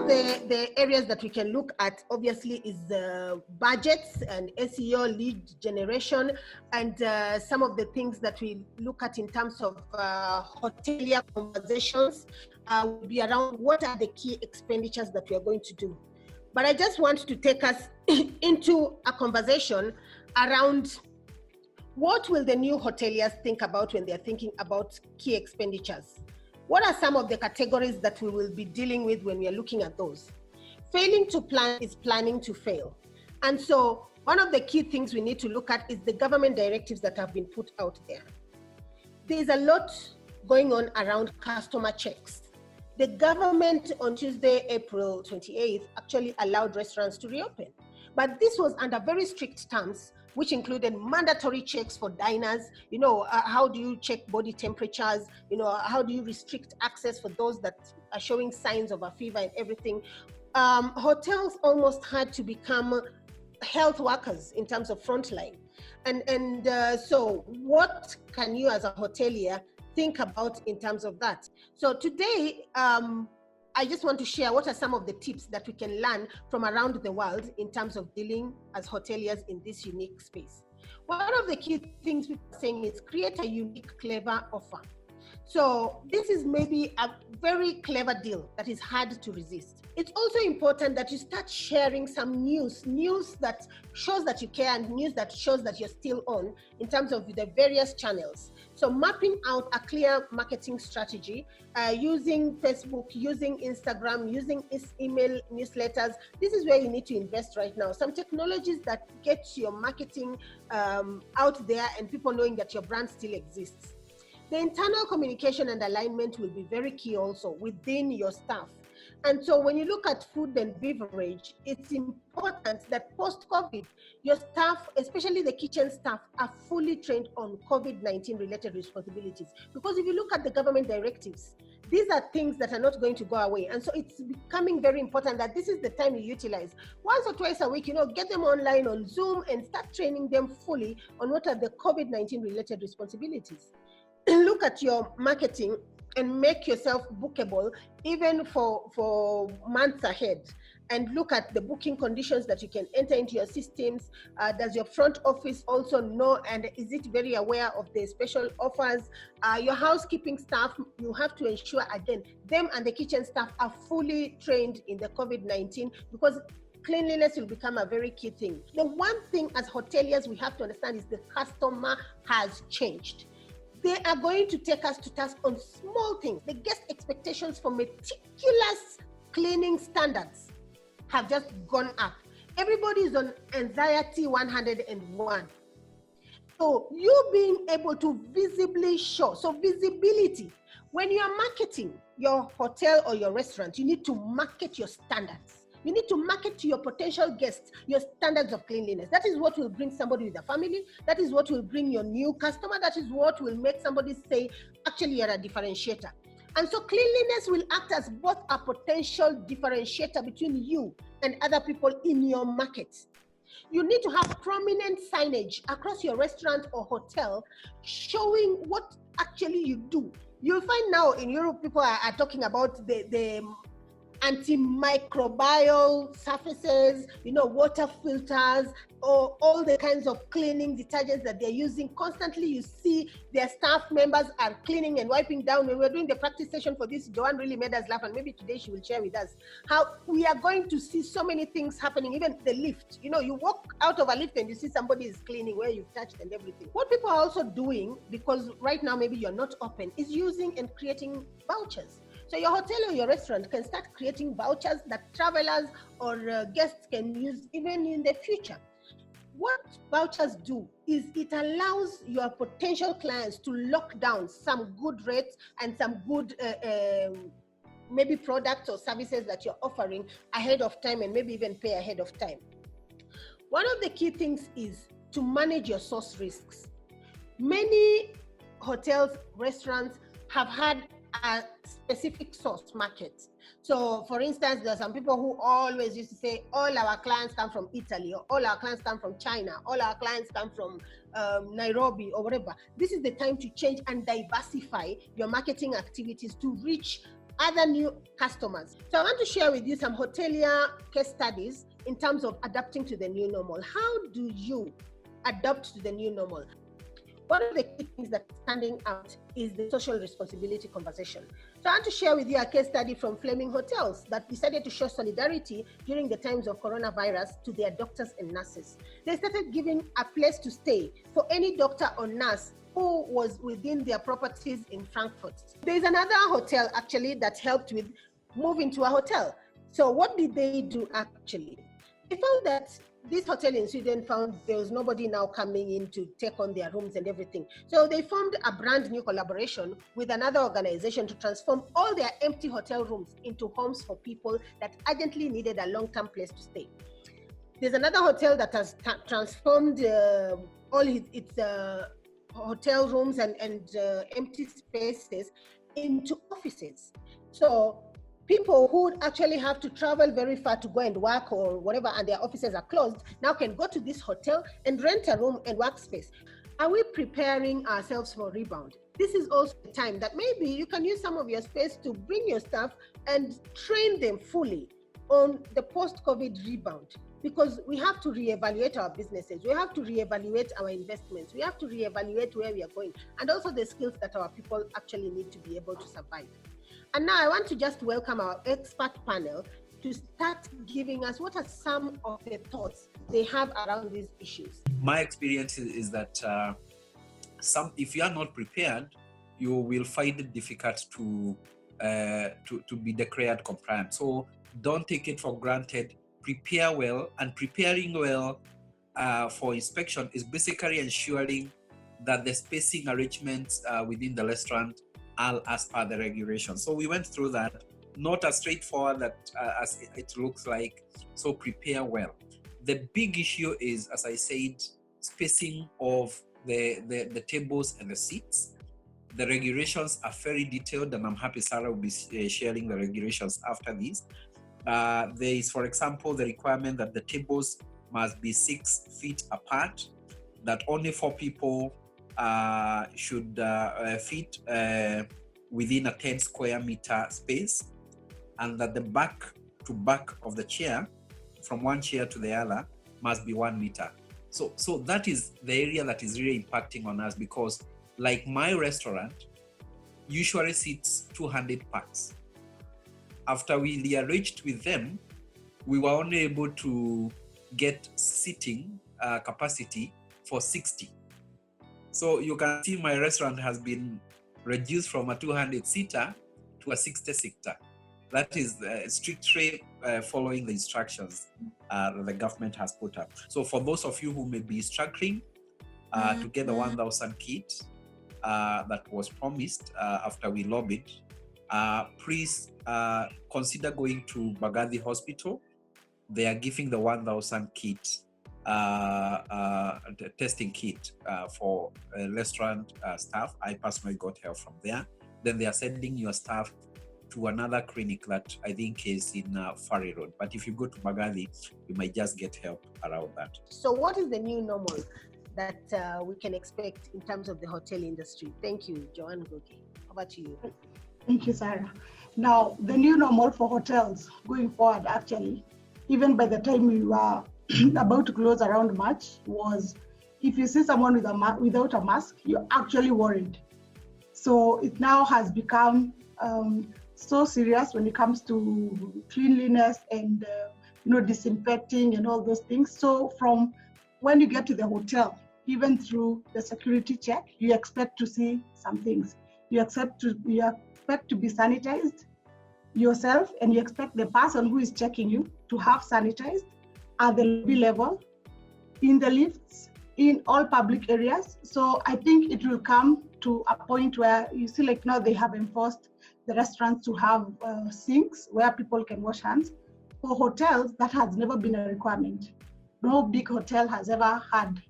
of the areas that we can look at, obviously, is budgets and SEO, lead generation, and some of the things that we look at in terms of hotelier conversations will be around what are the key expenditures that we are going to do. But I just want to take us into a conversation around what will the new hoteliers think about when they're thinking about key expenditures. What are some of the categories that we will be dealing with when we are looking at those? Failing to plan is planning to fail. And so one of the key things we need to look at is the government directives that have been put out there. There's a lot going on around customer checks. The government on Tuesday, April 28th, actually allowed restaurants to reopen. But this was under very strict terms, which included mandatory checks for diners. How do you check body temperatures? How do you restrict access for those that are showing signs of a fever and everything? Hotels almost had to become health workers in terms of frontline. So what can you as a hotelier think about in terms of that? So today, I just want to share what are some of the tips that we can learn from around the world in terms of dealing as hoteliers in this unique space. One of the key things people are saying is create a unique, clever offer. So this is maybe a very clever deal that is hard to resist. It's also important that you start sharing some news that shows that you care and news that shows that you're still on in terms of the various channels. So mapping out a clear marketing strategy, using Facebook, using Instagram, using email newsletters. This is where you need to invest right now. Some technologies that get your marketing out there and people knowing that your brand still exists. The internal communication and alignment will be very key also within your staff. And so when you look at food and beverage, it's important that post-COVID, your staff, especially the kitchen staff, are fully trained on COVID-19 related responsibilities. Because if you look at the government directives, these are things that are not going to go away. And so it's becoming very important that this is the time you utilize. Once or twice a week, get them online on Zoom and start training them fully on what are the COVID-19 related responsibilities. Look at your marketing and make yourself bookable even for months ahead, and look at the booking conditions that you can enter into your systems. Does your front office also know, and is it very aware of the special offers? Your housekeeping staff, you have to ensure, again, them and the kitchen staff are fully trained in the COVID-19, because cleanliness will become a very key thing. The one thing as hoteliers we have to understand is the customer has changed. They are going to take us to task on small things. The guest expectations for meticulous cleaning standards have just gone up. Everybody is on anxiety 101. So you being able to visibly show, so visibility, when you are marketing your hotel or your restaurant, you need to market your standards. You need to market to your potential guests your standards of cleanliness. That is what will bring somebody with a family. That is what will bring your new customer. That is what will make somebody say, actually, you're a differentiator. And so cleanliness will act as both a potential differentiator between you and other people in your market. You need to have prominent signage across your restaurant or hotel showing what actually you do. You'll find now in Europe, people are talking about the antimicrobial surfaces, water filters, or all the kinds of cleaning detergents that they're using. Constantly, you see their staff members are cleaning and wiping down. When we were doing the practice session for this, Joanne really made us laugh, and maybe today she will share with us how we are going to see so many things happening, even the lift. You walk out of a lift and you see somebody is cleaning where you've touched and everything. What people are also doing, because right now maybe you're not open, is using and creating vouchers. So your hotel or your restaurant can start creating vouchers that travelers or guests can use even in the future. What vouchers do is it allows your potential clients to lock down some good rates and some good maybe products or services that you're offering ahead of time, and maybe even pay ahead of time. One of the key things is to manage your source risks. Many hotels, restaurants have had a specific source market. So for instance, there are some people who always used to say, all our clients come from Italy, or all our clients come from China, all our clients come from Nairobi, or whatever. This is the time to change and diversify your marketing activities to reach other new customers. So I want to share with you some hotelier case studies in terms of adapting to the new normal. How do you adapt to the new normal? One of the key things that's standing out is the social responsibility conversation. So I want to share with you a case study from Fleming Hotels that decided to show solidarity during the times of coronavirus to their doctors and nurses. They started giving a place to stay for any doctor or nurse who was within their properties in Frankfurt. There's another hotel actually that helped with moving to a hotel. So what did they do actually? They found that this hotel in Sweden found there was nobody now coming in to take on their rooms and everything. So they formed a brand new collaboration with another organization to transform all their empty hotel rooms into homes for people that urgently needed a long-term place to stay. There's another hotel that has transformed all its hotel rooms and empty spaces into offices. So people who would actually have to travel very far to go and work or whatever, and their offices are closed, now can go to this hotel and rent a room and workspace. Are we preparing ourselves for rebound? This is also a time that maybe you can use some of your space to bring your staff and train them fully on the post-COVID rebound, because we have to reevaluate our businesses. We have to reevaluate our investments. We have to reevaluate where we are going, and also the skills that our people actually need to be able to survive. And now I want to just welcome our expert panel to start giving us what are some of the thoughts they have around these issues. My experience is that if you are not prepared, you will find it difficult to be declared compliant. So don't take it for granted. Prepare well, and preparing well for inspection is basically ensuring that the spacing arrangements within the restaurant are as per the regulations. So we went through that, not as straightforward as it looks like. So prepare well. The big issue is, as I said, spacing of the tables and the seats. The regulations are very detailed, and I'm happy Sarah will be sharing the regulations after this. There is, for example, the requirement that the tables must be 6 feet apart, that only 4 people should fit within a 10 square meter space, and that the back to back of the chair, from one chair to the other, must be 1 meter. So that is the area that is really impacting on us, because like my restaurant usually seats 200 pax. After we rearranged with them, we were only able to get seating capacity for 60. So you can see my restaurant has been reduced from a 200-seater to a 60-seater. That is strictly following the instructions the government has put up. So for those of you who may be struggling to get the 1,000 kit that was promised after we lobbied, please consider going to Bagathi Hospital. They are giving the 1,000 kit, testing kit for restaurant staff. I personally got help from there. Then they are sending your staff to another clinic that I think is in Fari Road. But if you go to Bagathi, you might just get help around that. So what is the new normal that we can expect in terms of the hotel industry? Thank you, Joanne Gogi. Over to you. Thank you, Sarah. Now, the new normal for hotels going forward, actually, even by the time we were about to close around March, was if you see someone without a mask, you're actually worried. So it now has become so serious when it comes to cleanliness and disinfecting and all those things. So from when you get to the hotel, even through the security check, you expect to see some things. You expect to be sanitized yourself, and you expect the person who is checking you to have sanitized at the lobby level, in the lifts, in all public areas. So I think it will come to a point where you see, like now they have enforced the restaurants to have sinks where people can wash hands. For hotels, that has never been a requirement. No big hotel has ever had,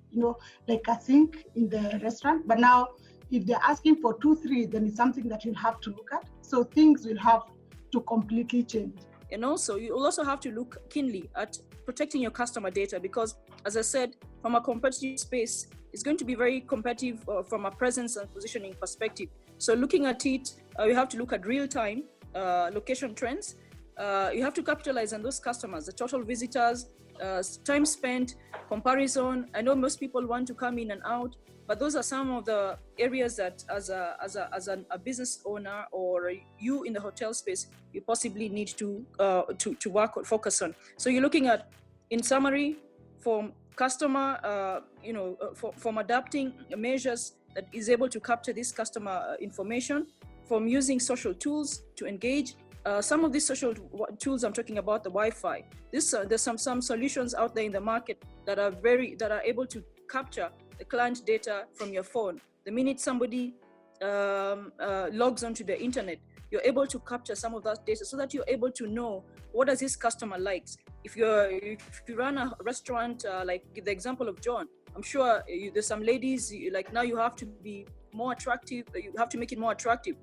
like a sink in the restaurant. But now, if they're asking for 2, 3, then it's something that you'll have to look at. So things will have to completely change. And also, you'll also have to look keenly at protecting your customer data, because, as I said, from a competitive space, it's going to be very competitive from a presence and positioning perspective. So looking at it, we have to look at real time location trends. You have to capitalize on those customers, the total visitors, time spent, comparison. I know most people want to come in and out, but those are some of the areas that as a business owner or you in the hotel space, you possibly need to work or focus on. So you're looking at, in summary, from customer, from adapting measures that is able to capture this customer information, from using social tools to engage. Some of these social tools I'm talking about, the Wi-Fi. There's some solutions out there in the market that are able to capture the client data from your phone. The minute somebody logs onto the internet, you're able to capture some of that data so that you're able to know what does this customer likes. If you run a restaurant, like the example of John, I'm sure there's some ladies, like now you have to be more attractive. You have to make it more attractive.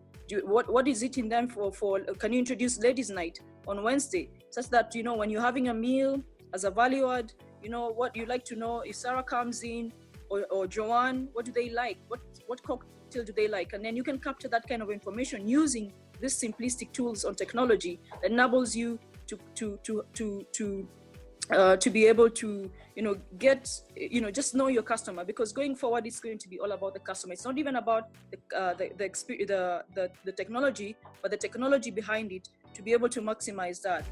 What is it in them for? Can you introduce ladies' night on Wednesday, such that when you're having a meal as a value add, what you like to know if Sarah comes in or Joanne, what do they like? What cocktail do they like? And then you can capture that kind of information using these simplistic tools on technology that enables you to be able to get just know your customer, because going forward it's going to be all about the customer. It's not even about the technology, but the technology behind it to be able to maximize that.